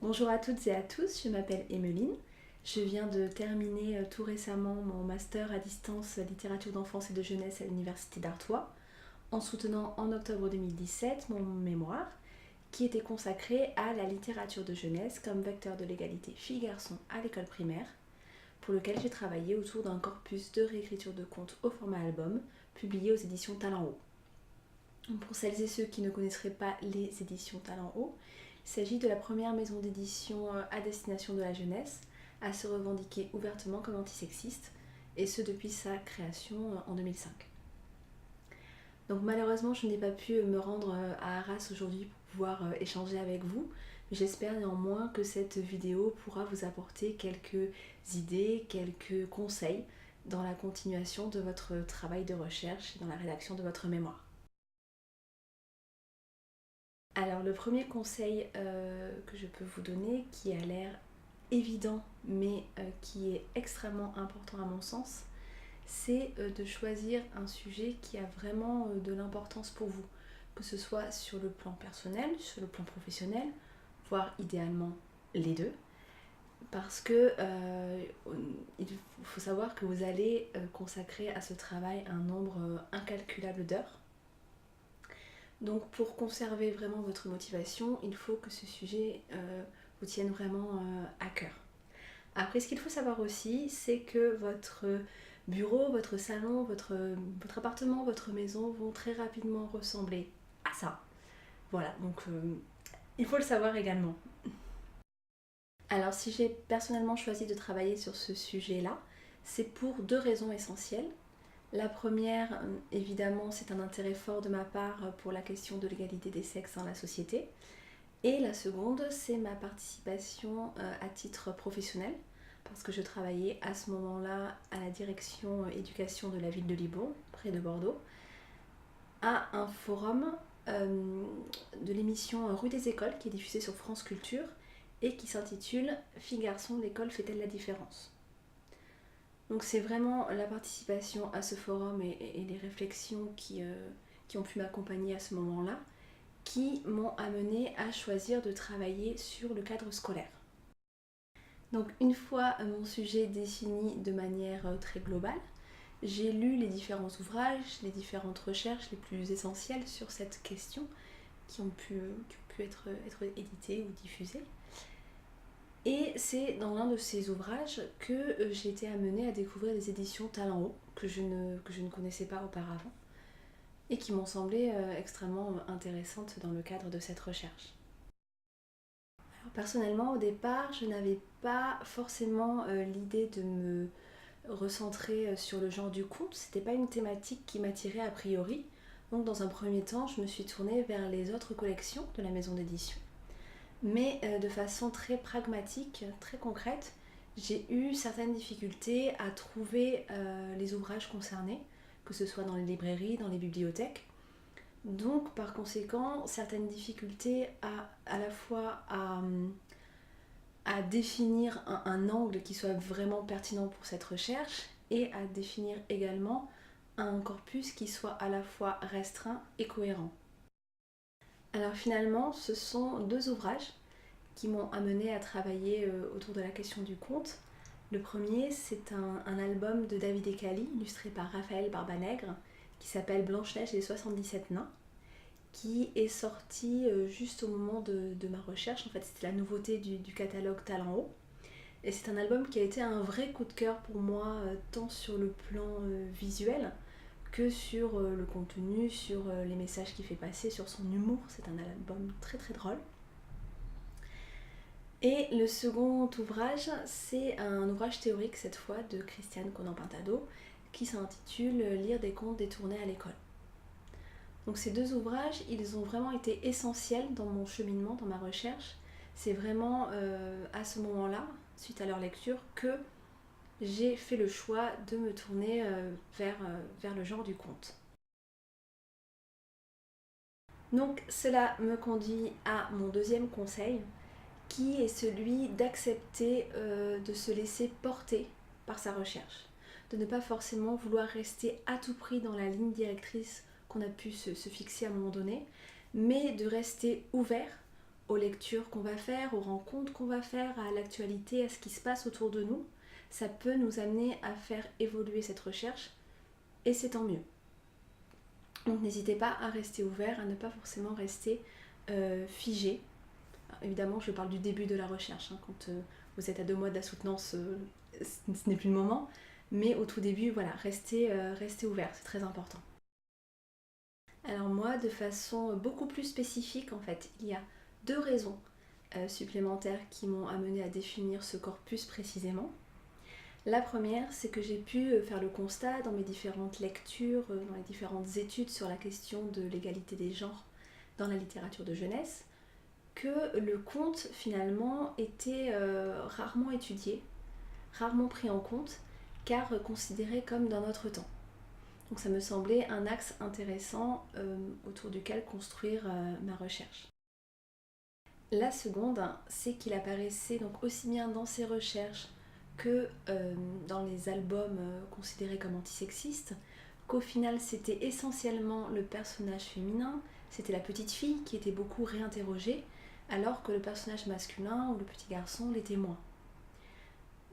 Bonjour à toutes et à tous, je m'appelle Emmeline. Je viens de terminer tout récemment mon master à distance littérature d'enfance et de jeunesse à l'université d'Artois, en soutenant en octobre 2017 mon mémoire qui était consacré à la littérature de jeunesse comme vecteur de l'égalité filles-garçons à l'école primaire, pour lequel j'ai travaillé autour d'un corpus de réécriture de contes au format album, publié aux éditions Talent Haut. Pour celles et ceux qui ne connaisseraient pas les éditions Talent Haut, il s'agit de la première maison d'édition à destination de la jeunesse à se revendiquer ouvertement comme antisexiste, et ce depuis sa création en 2005. Donc malheureusement, je n'ai pas pu me rendre à Arras aujourd'hui pour pouvoir échanger avec vous, mais j'espère néanmoins que cette vidéo pourra vous apporter quelques idées, quelques conseils dans la continuation de votre travail de recherche et dans la rédaction de votre mémoire. Alors le premier conseil que je peux vous donner, qui a l'air évident mais qui est extrêmement important à mon sens, c'est de choisir un sujet qui a vraiment de l'importance pour vous, que ce soit sur le plan personnel, sur le plan professionnel, voire idéalement les deux, parce que il faut savoir que vous allez consacrer à ce travail un nombre incalculable d'heures. Donc pour conserver vraiment votre motivation, il faut que ce sujet vous tienne vraiment à cœur. Après, ce qu'il faut savoir aussi, c'est que votre bureau, votre salon, votre appartement, votre maison vont très rapidement ressembler à ça. Voilà, donc il faut le savoir également. Alors si j'ai personnellement choisi de travailler sur ce sujet-là, c'est pour deux raisons essentielles. La première, évidemment, c'est un intérêt fort de ma part pour la question de l'égalité des sexes dans la société. Et la seconde, c'est ma participation à titre professionnel, parce que je travaillais à ce moment-là à la direction éducation de la ville de Libourne, près de Bordeaux, à un forum de l'émission Rue des écoles qui est diffusée sur France Culture et qui s'intitule Filles-garçons, l'école fait-elle la différence? Donc c'est vraiment la participation à ce forum et les réflexions qui ont pu m'accompagner à ce moment-là qui m'ont amené à choisir de travailler sur le cadre scolaire. Donc une fois mon sujet défini de manière très globale, j'ai lu les différents ouvrages, les différentes recherches les plus essentielles sur cette question qui ont pu être éditées ou diffusées. Et c'est dans l'un de ces ouvrages que j'ai été amenée à découvrir les éditions Talent Haut, que je ne connaissais pas auparavant, et qui m'ont semblé extrêmement intéressantes dans le cadre de cette recherche. Alors, personnellement, au départ, je n'avais pas forcément l'idée de me recentrer sur le genre du conte, c'était pas une thématique qui m'attirait a priori, donc dans un premier temps, je me suis tournée vers les autres collections de la maison d'édition. Mais de façon très pragmatique, très concrète, j'ai eu certaines difficultés à trouver les ouvrages concernés, que ce soit dans les librairies, dans les bibliothèques. Donc par conséquent, certaines difficultés à la fois à définir un angle qui soit vraiment pertinent pour cette recherche et à définir également un corpus qui soit à la fois restreint et cohérent. Alors finalement, ce sont deux ouvrages qui m'ont amené à travailler autour de la question du conte. Le premier, c'est un album de David Ecali, illustré par Raphaël Barbanègre, qui s'appelle Blanche-Neige et les 77 nains, qui est sorti juste au moment de ma recherche. En fait, c'était la nouveauté du catalogue Talent Haut. Et c'est un album qui a été un vrai coup de cœur pour moi, tant sur le plan visuel que sur le contenu, sur les messages qu'il fait passer, sur son humour. C'est un album très très drôle. Et le second ouvrage, c'est un ouvrage théorique cette fois de Christiane Conan-Pintado qui s'intitule Lire des contes détournés à l'école. Donc ces deux ouvrages, ils ont vraiment été essentiels dans mon cheminement, dans ma recherche. C'est vraiment à ce moment-là, suite à leur lecture, que j'ai fait le choix de me tourner vers le genre du conte. Donc cela me conduit à mon deuxième conseil, qui est celui d'accepter de se laisser porter par sa recherche, de ne pas forcément vouloir rester à tout prix dans la ligne directrice qu'on a pu se fixer à un moment donné, mais de rester ouvert aux lectures qu'on va faire, aux rencontres qu'on va faire, à l'actualité, à ce qui se passe autour de nous, ça peut nous amener à faire évoluer cette recherche et c'est tant mieux. Donc n'hésitez pas à rester ouvert, à ne pas forcément rester figé. Alors, évidemment, je parle du début de la recherche, quand vous êtes à 2 mois de la soutenance, ce n'est plus le moment, mais au tout début, voilà, restez ouvert, c'est très important. Alors moi, de façon beaucoup plus spécifique, en fait, il y a 2 raisons supplémentaires qui m'ont amené à définir ce corpus précisément. La première, c'est que j'ai pu faire le constat dans mes différentes lectures, dans les différentes études sur la question de l'égalité des genres dans la littérature de jeunesse, que le conte finalement était rarement étudié, rarement pris en compte, car considéré comme d'un autre temps. Donc ça me semblait un axe intéressant autour duquel construire ma recherche. La seconde, c'est qu'il apparaissait donc aussi bien dans ces recherches que dans les albums considérés comme antisexistes, qu'au final c'était essentiellement le personnage féminin, c'était la petite fille qui était beaucoup réinterrogée, alors que le personnage masculin ou le petit garçon l'était moins.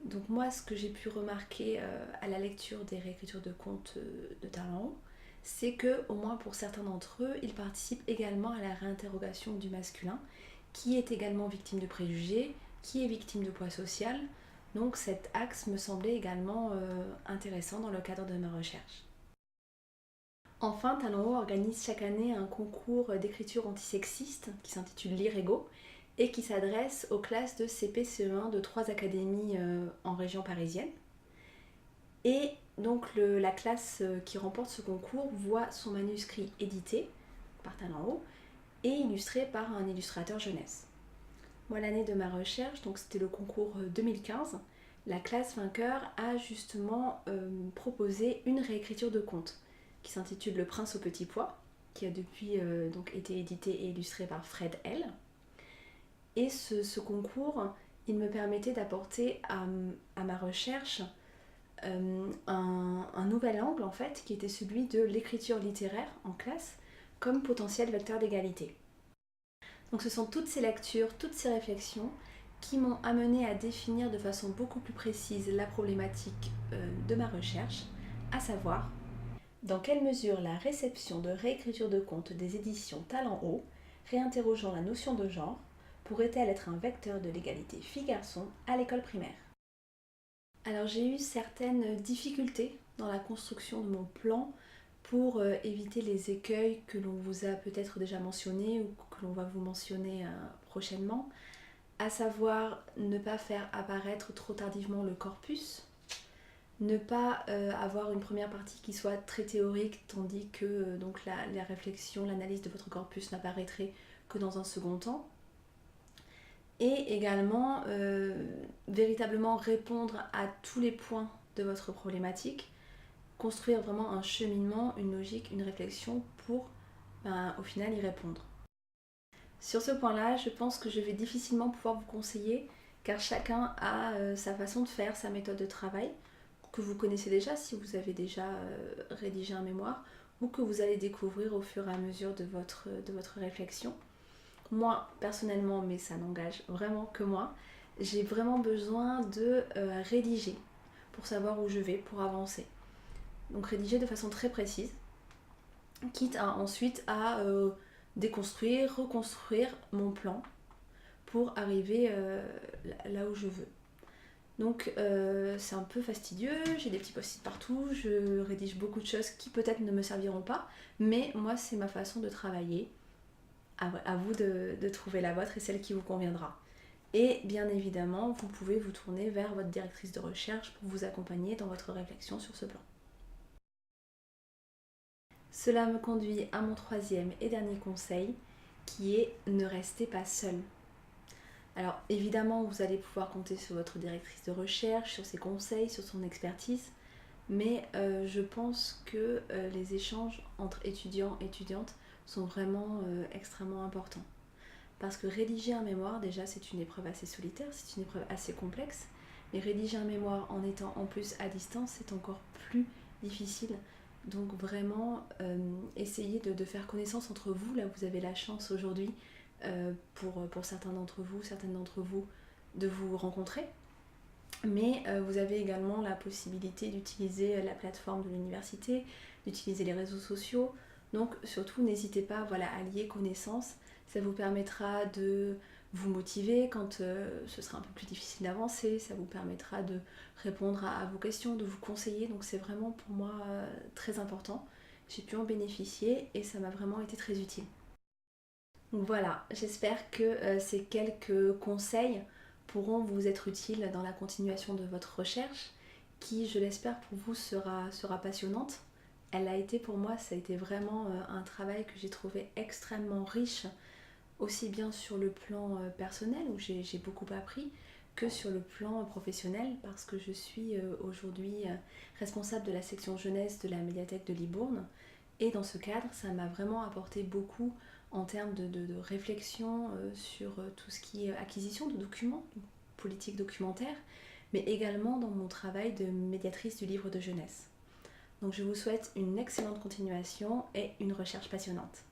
Donc moi, ce que j'ai pu remarquer à la lecture des réécritures de contes de Talleyrand, c'est que, au moins pour certains d'entre eux, ils participent également à la réinterrogation du masculin, qui est également victime de préjugés, qui est victime de poids social. Donc cet axe me semblait également intéressant dans le cadre de ma recherche. Enfin, Talleyrand organise chaque année un concours d'écriture antisexiste qui s'intitule L'Irrégo et qui s'adresse aux classes de CP-CE1 de 3 académies en région parisienne. Et donc la classe qui remporte ce concours voit son manuscrit édité par Talleyrand et illustré par un illustrateur jeunesse. Moi, l'année de ma recherche, donc c'était le concours 2015, la classe vainqueur a justement proposé une réécriture de conte qui s'intitule Le Prince au petit pois, qui a depuis donc été édité et illustré par Fred L. Et ce concours, il me permettait d'apporter à ma recherche un nouvel angle en fait, qui était celui de l'écriture littéraire en classe comme potentiel vecteur d'égalité. Donc ce sont toutes ces lectures, toutes ces réflexions qui m'ont amené à définir de façon beaucoup plus précise la problématique de ma recherche, à savoir dans quelle mesure la réception de réécriture de contes des éditions Talleyrand, réinterrogeant la notion de genre, pourrait-elle être un vecteur de l'égalité filles-garçons à l'école primaire? Alors j'ai eu certaines difficultés dans la construction de mon plan pour éviter les écueils que l'on vous a peut-être déjà mentionnés ou que l'on va vous mentionner prochainement, à savoir ne pas faire apparaître trop tardivement le corpus, ne pas avoir une première partie qui soit très théorique, tandis que donc la réflexion, l'analyse de votre corpus n'apparaîtrait que dans un second temps, et également véritablement répondre à tous les points de votre problématique, construire vraiment un cheminement, une logique, une réflexion pour au final y répondre. Sur ce point-là, je pense que je vais difficilement pouvoir vous conseiller car chacun a sa façon de faire, sa méthode de travail que vous connaissez déjà si vous avez déjà rédigé un mémoire ou que vous allez découvrir au fur et à mesure de votre réflexion. Moi, personnellement, mais ça n'engage vraiment que moi, j'ai vraiment besoin de rédiger pour savoir où je vais, pour avancer. Donc rédiger de façon très précise, quitte ensuite à déconstruire, reconstruire mon plan pour arriver là où je veux. Donc c'est un peu fastidieux, j'ai des petits post-it partout, je rédige beaucoup de choses qui peut-être ne me serviront pas, mais moi c'est ma façon de travailler. À vous de trouver la vôtre et celle qui vous conviendra. Et bien évidemment, vous pouvez vous tourner vers votre directrice de recherche pour vous accompagner dans votre réflexion sur ce plan. Cela me conduit à mon troisième et dernier conseil, qui est ne restez pas seul. Alors évidemment, vous allez pouvoir compter sur votre directrice de recherche, sur ses conseils, sur son expertise, mais je pense que les échanges entre étudiants et étudiantes sont vraiment extrêmement importants. Parce que rédiger un mémoire, déjà c'est une épreuve assez solitaire, c'est une épreuve assez complexe, mais rédiger un mémoire en étant en plus à distance, c'est encore plus difficile. Donc vraiment, essayez de faire connaissance entre vous. Là, vous avez la chance aujourd'hui pour certains d'entre vous, certaines d'entre vous, de vous rencontrer. Mais vous avez également la possibilité d'utiliser la plateforme de l'université, d'utiliser les réseaux sociaux. Donc surtout n'hésitez pas à lier connaissances. Ça vous permettra de vous motiver quand ce sera un peu plus difficile d'avancer. Ça vous permettra de répondre à vos questions, de vous conseiller. Donc c'est vraiment pour moi très important. J'ai pu en bénéficier et ça m'a vraiment été très utile. Donc voilà, j'espère que ces quelques conseils pourront vous être utiles dans la continuation de votre recherche, qui, je l'espère pour vous, sera passionnante. Elle a été pour moi, ça a été vraiment un travail que j'ai trouvé extrêmement riche, aussi bien sur le plan personnel, où j'ai beaucoup appris, que sur le plan professionnel, parce que je suis aujourd'hui responsable de la section jeunesse de la médiathèque de Libourne. Et dans ce cadre, ça m'a vraiment apporté beaucoup en termes de réflexion sur tout ce qui est acquisition de documents, politique documentaire, mais également dans mon travail de médiatrice du livre de jeunesse. Donc je vous souhaite une excellente continuation et une recherche passionnante.